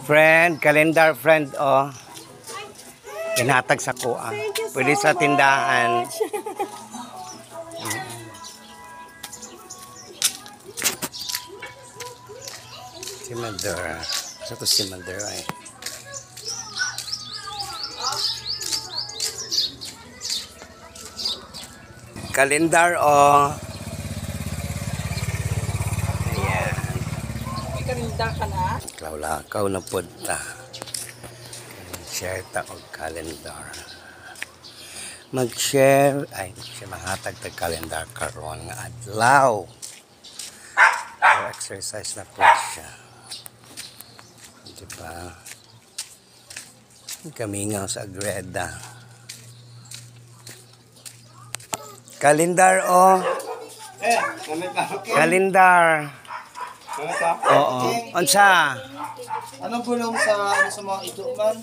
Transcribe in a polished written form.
Friend, calendar friend, oh. Pinatag sa kuha. Pwede sa tindahan. Si Madura. Ito si Madura eh. Kalendar o. Ayan. May kalendar ka na? Lakaw na po ta. Share ta og kalendar. Mag-share. Ay, siya mahatag ta kalendar karon nga adlaw. So, exercise na po siya. Diba? Kami nga sa Agreda. Kalendar o. Kalendar. Oo. Unsa? Anong gulong sa mga ito man?